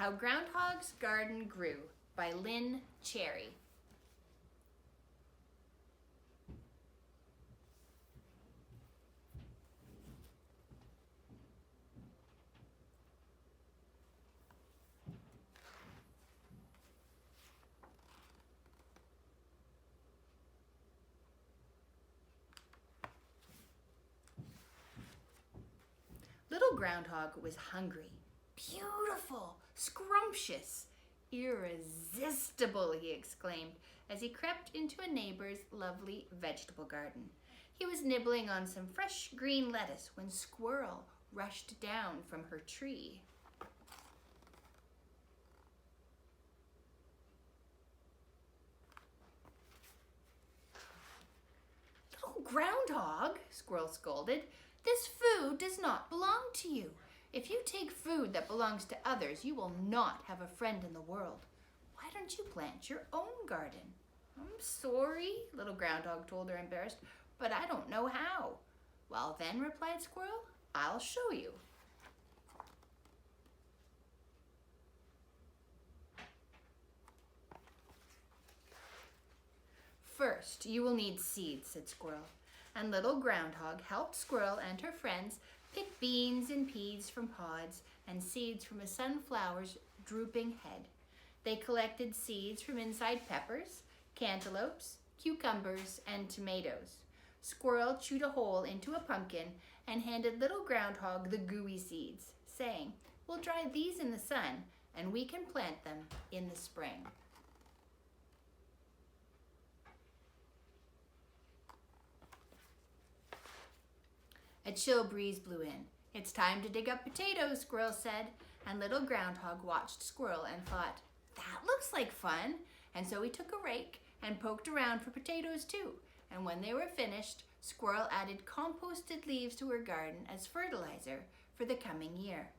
How Groundhog's Garden Grew by Lynne Cherry. Little Groundhog was hungry, beautiful, scrumptious, irresistible, he exclaimed as he crept into a neighbor's lovely vegetable garden. He was nibbling on some fresh green lettuce when Squirrel rushed down from her tree. "Little Groundhog," Squirrel scolded, "this food does not belong to you. If you take food that belongs to others, you will not have a friend in the world. Why don't you plant your own garden?" "I'm sorry," Little Groundhog told her, embarrassed, "but I don't know how." "Well then," replied Squirrel, "I'll show you." "First, you will need seeds," said Squirrel. And Little Groundhog helped Squirrel and her friends pick beans and peas from pods and seeds from a sunflower's drooping head. They collected seeds from inside peppers, cantaloupes, cucumbers, and tomatoes. Squirrel chewed a hole into a pumpkin and handed Little Groundhog the gooey seeds, saying, "We'll dry these in the sun and we can plant them in the spring." A chill breeze blew in. "It's time to dig up potatoes," Squirrel said, and Little Groundhog watched Squirrel and thought, "That looks like fun." And so he took a rake and poked around for potatoes too. And when they were finished, Squirrel added composted leaves to her garden as fertilizer for the coming year.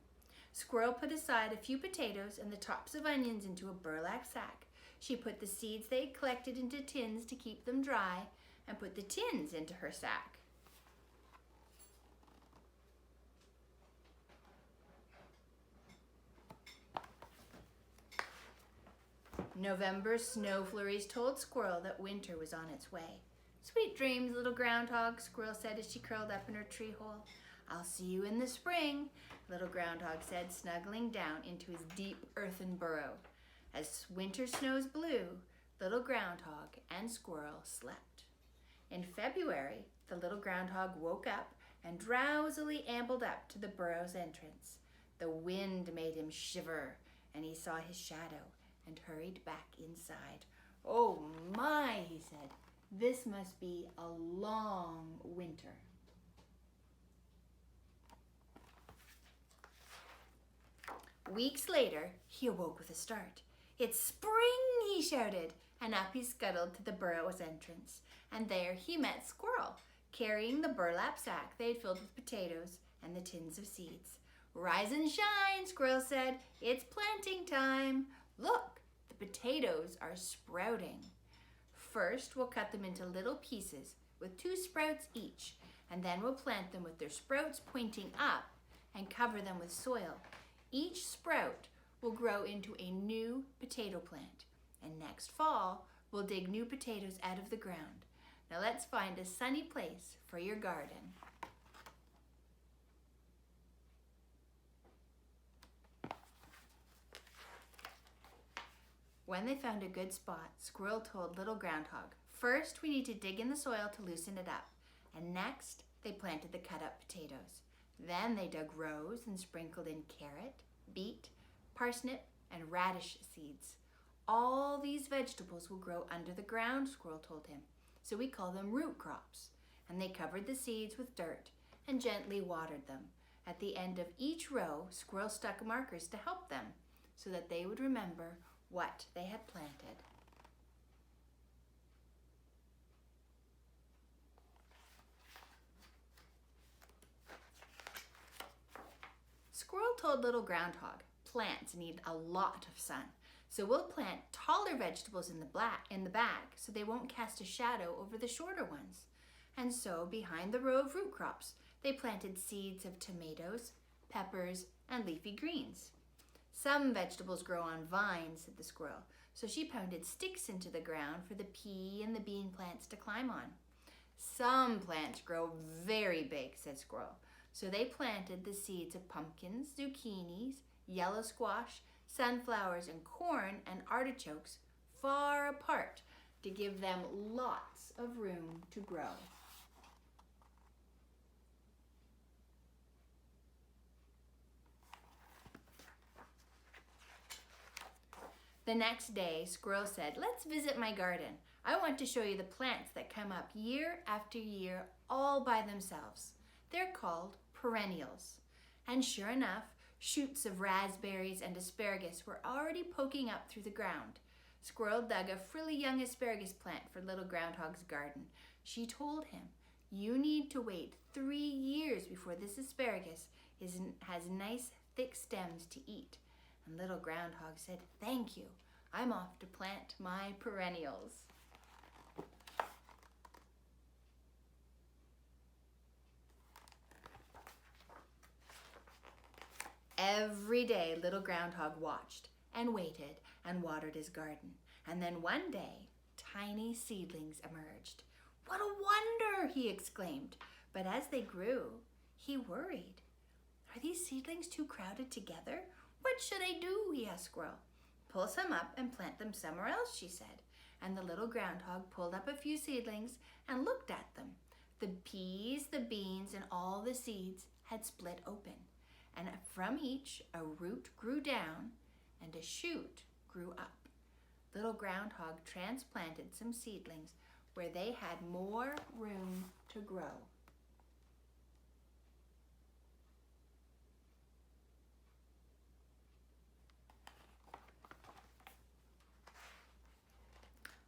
Squirrel put aside a few potatoes and the tops of onions into a burlap sack. She put the seeds they had collected into tins to keep them dry and put the tins into her sack. November snow flurries told Squirrel that winter was on its way. "Sweet dreams, Little Groundhog," Squirrel said as she curled up in her tree hole. "I'll see you in the spring," Little Groundhog said, snuggling down into his deep earthen burrow. As winter snows blew, Little Groundhog and Squirrel slept. In February, the Little Groundhog woke up and drowsily ambled up to the burrow's entrance. The wind made him shiver, and he saw his shadow and hurried back inside. "Oh my," he said, "this must be a long winter." Weeks later, he awoke with a start. "It's spring," he shouted, and up he scuttled to the burrow's entrance. And there he met Squirrel, carrying the burlap sack they had filled with potatoes and the tins of seeds. "Rise and shine," Squirrel said. "It's planting time. Look, the potatoes are sprouting. First, we'll cut them into little pieces with 2 sprouts each, and then we'll plant them with their sprouts pointing up and cover them with soil. Each sprout will grow into a new potato plant, and next fall, we'll dig new potatoes out of the ground. Now let's find a sunny place for your garden." When they found a good spot, Squirrel told Little Groundhog, "First, we need to dig in the soil to loosen it up." And next, they planted the cut up potatoes. Then they dug rows and sprinkled in carrot, beet, parsnip, and radish seeds. "All these vegetables will grow under the ground," Squirrel told him, "so we call them root crops." And they covered the seeds with dirt and gently watered them. At the end of each row, Squirrel stuck markers to help them so that they would remember what they had planted. Squirrel told Little Groundhog, "Plants need a lot of sun, so we'll plant taller vegetables in the back so they won't cast a shadow over the shorter ones." And so behind the row of root crops, they planted seeds of tomatoes, peppers, and leafy greens. Some vegetables grow on vines, said the squirrel. So she pounded sticks into the ground for the pea and the bean plants to climb on. Some plants grow very big, said Squirrel. So they planted the seeds of pumpkins, zucchinis, yellow squash, sunflowers, and corn and artichokes far apart to give them lots of room to grow. The next day, Squirrel said, "Let's visit my garden. I want to show you the plants that come up year after year all by themselves. They're called perennials." And sure enough, shoots of raspberries and asparagus were already poking up through the ground. Squirrel dug a frilly young asparagus plant for little Groundhog's garden. She told him, "You need to wait 3 years before this asparagus has nice thick stems to eat." And little Groundhog said, "Thank you. I'm off to plant my perennials." Every day, little Groundhog watched and waited and watered his garden. And then one day, tiny seedlings emerged. "What a wonder!" he exclaimed. But as they grew, he worried. "Are these seedlings too crowded together? What should I do?" he asked Squirrel. "Pull some up and plant them somewhere else," she said. And the little Groundhog pulled up a few seedlings and looked at them. The peas, the beans, and all the seeds had split open. And from each, a root grew down and a shoot grew up. Little Groundhog transplanted some seedlings where they had more room to grow.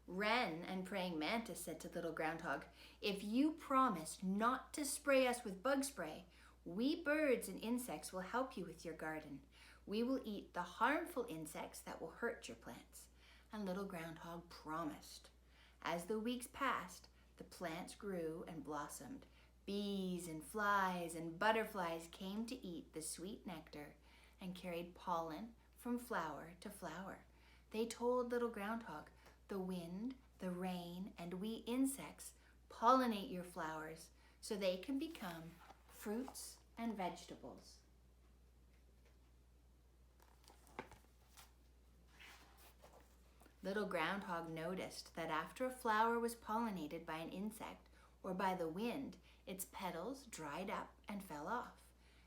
Wren and Praying Mantis said to little Groundhog, "If you promise not to spray us with bug spray, we birds and insects will help you with your garden. We will eat the harmful insects that will hurt your plants." And little Groundhog promised. As the weeks passed, the plants grew and blossomed. Bees and flies and butterflies came to eat the sweet nectar and carried pollen from flower to flower. They told little Groundhog, "The wind, the rain, and we insects pollinate your flowers so they can become fruits and vegetables." Little Groundhog noticed that after a flower was pollinated by an insect or by the wind, its petals dried up and fell off,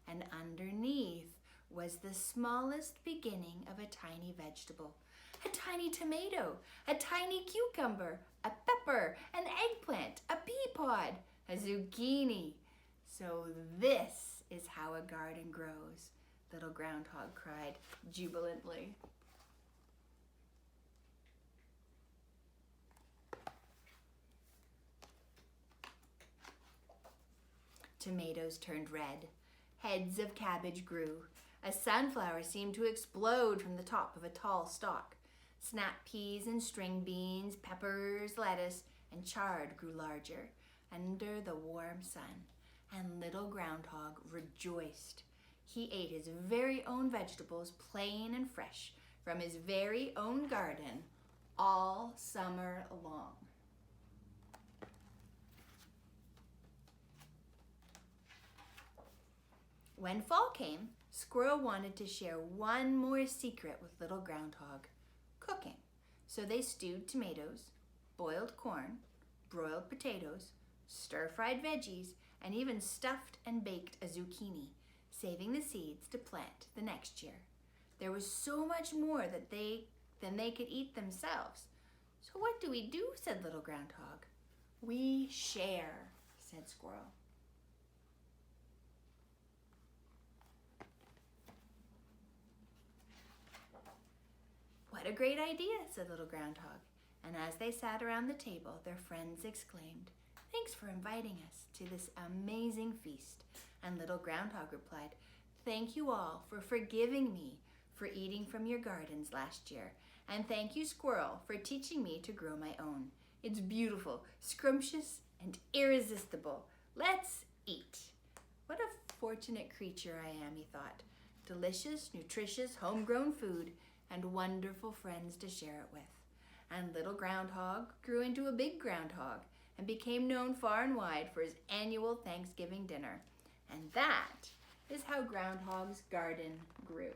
and underneath was the smallest beginning of a tiny vegetable. A tiny tomato, a tiny cucumber, a pepper, an eggplant, a pea pod, a zucchini. "So this is how a garden grows," little Groundhog cried jubilantly. Tomatoes turned red. Heads of cabbage grew. A sunflower seemed to explode from the top of a tall stalk. Snap peas and string beans, peppers, lettuce, and chard grew larger under the warm sun, and little Groundhog rejoiced. He ate his very own vegetables, plain and fresh, from his very own garden all summer long. When fall came, Squirrel wanted to share one more secret with little Groundhog: cooking. So they stewed tomatoes, boiled corn, broiled potatoes, stir-fried veggies, and even stuffed and baked a zucchini, saving the seeds to plant the next year. There was so much more than they could eat themselves. "So what do we do?" said little Groundhog. "We share," said Squirrel. "What a great idea," said little Groundhog. And as they sat around the table, their friends exclaimed, "Thanks for inviting us to this amazing feast." And little Groundhog replied, "Thank you all for forgiving me for eating from your gardens last year. And thank you, Squirrel, for teaching me to grow my own. It's beautiful, scrumptious, and irresistible. Let's eat." What a fortunate creature I am, he thought, delicious, nutritious, homegrown food, and wonderful friends to share it with. And little Groundhog grew into a big groundhog and became known far and wide for his annual Thanksgiving dinner. And that is how Groundhog's garden grew.